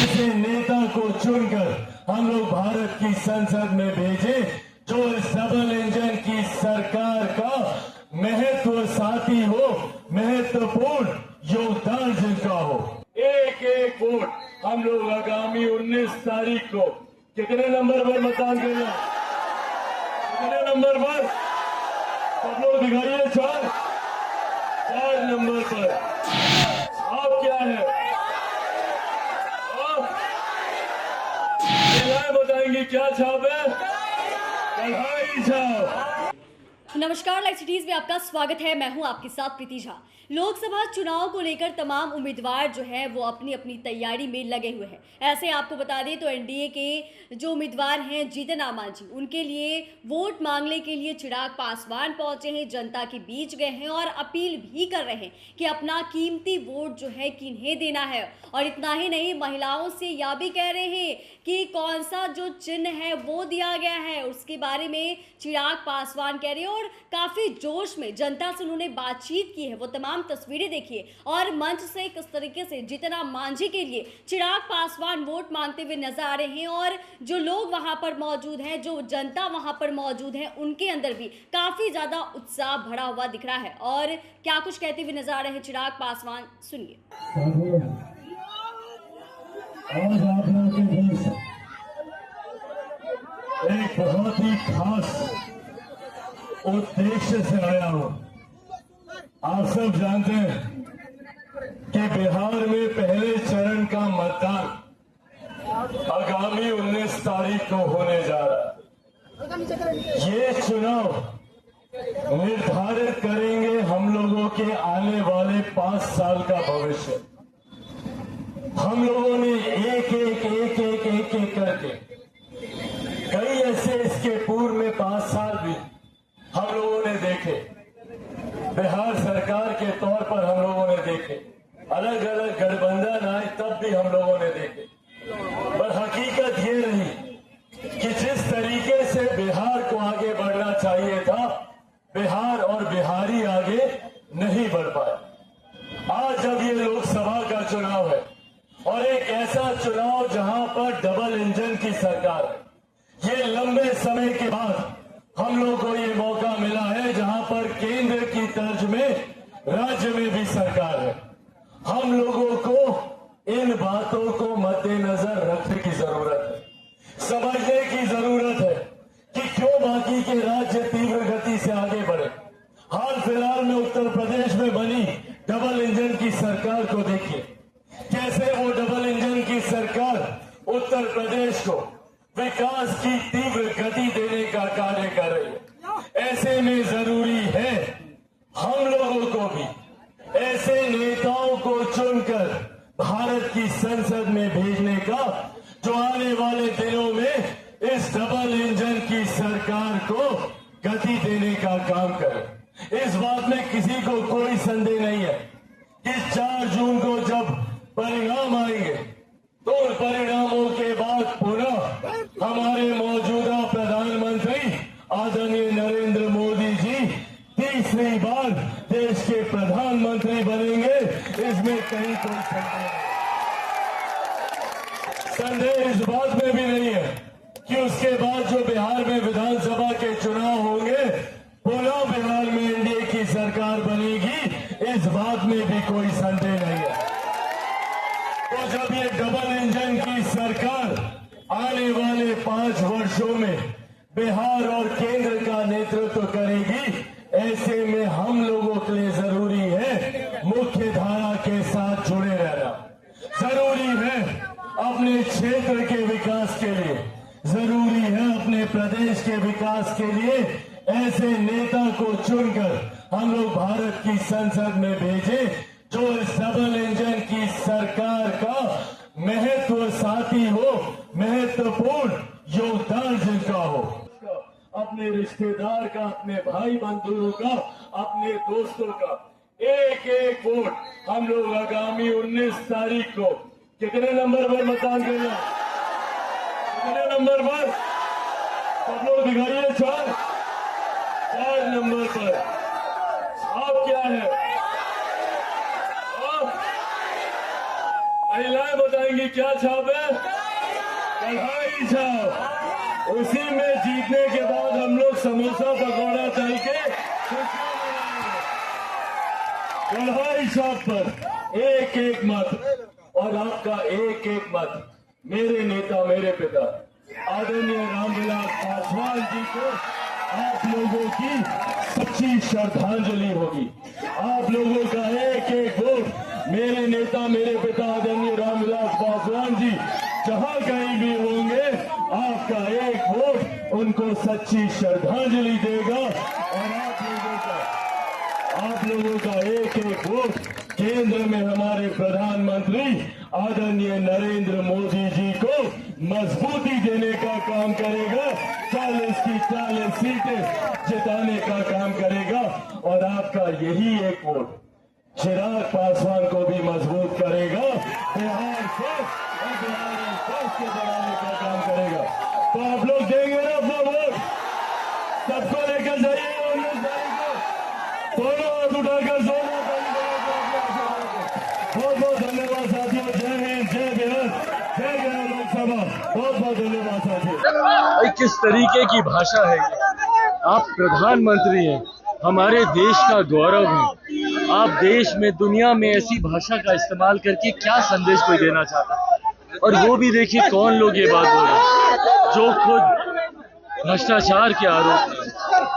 ऐसे नेता को चुनकर हम लोग भारत की संसद में भेजे जो इस डबल इंजन की सरकार का महत्व साथी हो, महत्वपूर्ण योगदान जिनका हो। एक एक वोट हम लोग आगामी 19 तारीख को कितने नंबर पर मतदान करें? कितने नंबर पर? सब लोग दिखाइए। 4 नंबर पर। आप क्या है? महिलाएं बताएंगी क्या छाप है? कढ़ाई छाप। नमस्कार, लाइव सिटीज में आपका स्वागत है। मैं हूं आपके साथ प्रीति झा। लोकसभा चुनाव को लेकर तमाम उम्मीदवार जो हैं वो अपनी अपनी तैयारी में लगे हुए हैं। ऐसे आपको बता दें तो एनडीए के जो उम्मीदवार हैं जीतन राम मांझी, उनके लिए वोट मांगने के लिए चिराग पासवान पहुंचे हैं, जनता के बीच गए हैं और अपील भी कर रहे हैं कि अपना कीमती वोट जो है किन्हें देना है। और इतना ही नहीं, महिलाओं से यह भी कह रहे हैं कि कौन सा जो चिन्ह है वो दिया गया है उसके बारे में चिराग पासवान कह रहे हैं। और काफी जोश में जनता से उन्होंने बातचीत की है, वो तमाम तस्वीरें देखिए। और मंच से किस तरीके से जीतन राम मांझी के लिए चिराग पासवान वोट मांगते हुए नजर आ रहे हैं और जो लोग वहां पर मौजूद हैं, जो जनता वहां पर मौजूद है, उनके अंदर भी काफी ज्यादा उत्साह भरा हुआ दिख रहा है। और क्या कुछ कहते हुए नजर आ रहे हैं चिराग पासवान, सुनिए। आज आप लोगों के बीच एक बहुत ही खास उद्देश्य से आया हूं। आप सब जानते हैं कि बिहार में पहले चरण का मतदान आगामी 19 तारीख को होने जा रहा है। ये चुनाव निर्धारित करेंगे हम लोगों के आने वाले 5 साल का भविष्य। हम लोगों ने एक करके कई ऐसे इसके पूर्व में 5 साल भी हम लोगों ने देखे, बिहार सरकार के तौर पर हम लोगों ने देखे, अलग अलग गठबंधन आए तब भी हम लोगों ने देखे। पर हकीकत ये रही कि जिस तरीके से बिहार को आगे बढ़ना चाहिए था, बिहार और बिहारी आगे नहीं बढ़ पाए। आज जब ये लोकसभा का चुनाव है और एक ऐसा चुनाव जहां पर डबल इंजन की सरकार है, ये लंबे समय के बाद हम लोग को ये मौका मिला है जहां पर केंद्र की तर्ज में राज्य में भी सरकार है। हम लोगों को इन बातों को मद्देनजर रखने की जरूरत है, समझने की जरूरत है कि क्यों बाकी के राज्य तीव्र गति से आगे बढ़े। हाल फिलहाल में उत्तर प्रदेश में बनी डबल इंजन की सरकार को देखिए, कैसे वो डबल इंजन की सरकार उत्तर प्रदेश को विकास की तीव्र गति देने का कार्य कर रही है। ऐसे में जरूरी है हम लोगों को भी ऐसे नेताओं को चुनकर भारत की संसद में भेजने का जो आने वाले दिनों में इस डबल इंजन की सरकार को गति देने का काम करे। इस बात में किसी को कोई संदेह नहीं है कि 4 जून को जब परिणाम आएंगे तो उन परिणामों के बाद पुनः हमारे मौजूदा प्रधानमंत्री आदरणीय नरेंद्र मोदी जी तीसरी बार देश के प्रधानमंत्री बनेंगे। इसमें कहीं कोई संदेह इस बात में भी नहीं है कि उसके बाद जो बिहार में विधानसभा के चुनाव होंगे, पुनः बिहार में एनडीए की सरकार बनेगी। इस बात में भी कोई संदेह नहीं है। तो जब ये डबल इंजन की सरकार आने वाले 5 वर्षों में बिहार और केंद्र का नेतृत्व करेगी, ऐसे में हम लोगों के लिए जरूरी है मुख्य धारा के साथ जुड़े रहना। जरूरी है अपने क्षेत्र के विकास के लिए, जरूरी है अपने प्रदेश के विकास के लिए ऐसे नेता को चुनकर हम लोग भारत की संसद में भेजे जो इस डबल इंजन की सरकार का महत्व साथी हो, महत्वपूर्ण योगदान जिनका हो। अपने रिश्तेदार का, अपने भाई बंधुओं का, अपने दोस्तों का एक एक वोट हम लोग आगामी 19 तारीख को कितने नंबर पर मतदान करें? कितने नंबर पर? सब लोग दिखाइए। 4 नंबर पर। आप क्या है? महिलाएं बताएंगी क्या छाप है? कढ़ाई छाप। उसी में जीतने के बाद हम लोग समोसा पकौड़ा तल के खुशियां मनाएंगे। कढ़ाई छाप पर एक एक मत, और आपका एक एक मत मेरे नेता, मेरे पिता आदरणीय रामविलास पासवान जी को आप लोगों की सच्ची श्रद्धांजलि होगी। आप लोगों का एक एक वोट मेरे नेता, मेरे पिता आदरणीय रामविलास पासवान जी जहां कहीं भी होंगे, आपका एक वोट उनको सच्ची श्रद्धांजलि देगा। और आप लोगों का एक एक वोट केंद्र में हमारे प्रधानमंत्री आदरणीय नरेंद्र मोदी जी को मजबूती देने का काम करेगा, 40 की 40 सीटें जिताने का काम करेगा। और आपका यही एक वोट चिराग पासवान को भी मजबूत करेगा, बिहार को और बिहार को बढ़ाने का काम करेगा। तो आप लोग देंगे ना अपना वोट? सबको लेकर जाइए 19 तारीख को, दोनों हाथ उठाकर जोर बहुत बहुत धन्यवाद साथियों। जय हिंद, जय बिहार, जय बिहार लोकसभा। बहुत बहुत धन्यवाद साथियों। किस तरीके की भाषा है ये? आप प्रधानमंत्री हैं, हमारे देश का गौरव है। आप देश में, दुनिया में ऐसी भाषा का इस्तेमाल करके क्या संदेश कोई देना चाहता है? और वो भी देखिए कौन लोग ये बात बोल रहे हैं, जो खुद भ्रष्टाचार के आरोप,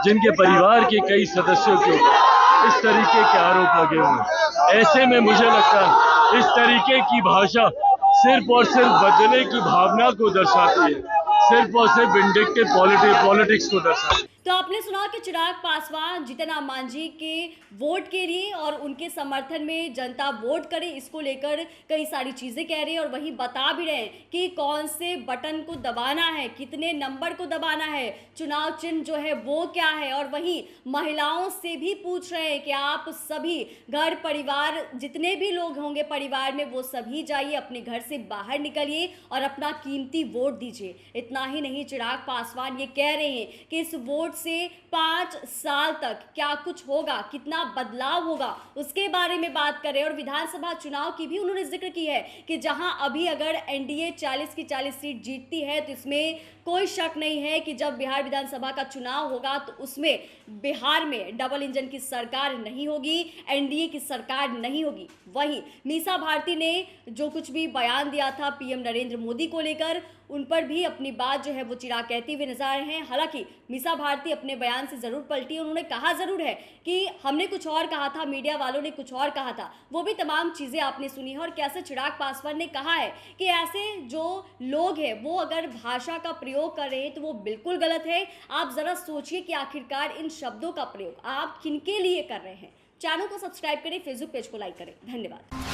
जिनके परिवार के कई सदस्यों के ऊपर इस तरीके के आरोप लगे हुए हैं। ऐसे में मुझे लगता है इस तरीके की भाषा सिर्फ और सिर्फ बदले की भावना को दर्शाती है, सिर्फ और सिर्फ विंडिक्टिव पॉलिटिक्स को दर्शाती है। तो आपने सुना कि चिराग पासवान जीतन राम मांझी के वोट के लिए और उनके समर्थन में जनता वोट करे, इसको लेकर कई सारी चीज़ें कह रहे हैं और वही बता भी रहे हैं कि कौन से बटन को दबाना है, कितने नंबर को दबाना है, चुनाव चिन्ह जो है वो क्या है। और वहीं महिलाओं से भी पूछ रहे हैं कि आप सभी घर परिवार, जितने भी लोग होंगे परिवार में, वो सभी जाइए, अपने घर से बाहर निकलिए और अपना कीमती वोट दीजिए। इतना ही नहीं, चिराग पासवान ये कह रहे हैं कि इस वोट से 5 साल तक क्या कुछ होगा, कितना बदलाव होगा, उसके बारे में बात करें। और विधानसभा चुनाव की भी उन्होंने जिक्र की है कि जहां अभी अगर एनडीए 40 की 40 सीट जीतती है तो इसमें कोई शक नहीं है कि जब बिहार विधानसभा का चुनाव होगा तो उसमें बिहार में डबल इंजन की सरकार नहीं होगी, एनडीए की सरकार नहीं होगी। वहीं मीसा भारती ने जो कुछ भी बयान दिया था पीएम नरेंद्र मोदी को लेकर, उन पर भी अपनी बात जो है वो चिराग कहते हुए नजर आए हैं। हालांकि मीसा भारती अपने बयान से जरूर पलटी, उन्होंने कहा जरूर है कि हमने कुछ और कहा था, मीडिया वालों ने कुछ और कहा था, वो भी तमाम चीजें आपने सुनी है। और कैसे चिराग पासवान ने कहा है कि ऐसे जो लोग हैं वो अगर भाषा का प्रयोग कर रहे हैं तो वो बिल्कुल गलत है। आप जरा सोचिए कि आखिरकार इन शब्दों का प्रयोग आप किनके लिए कर रहे हैं। चैनल को सब्सक्राइब करें, फेसबुक पेज को लाइक करें। धन्यवाद।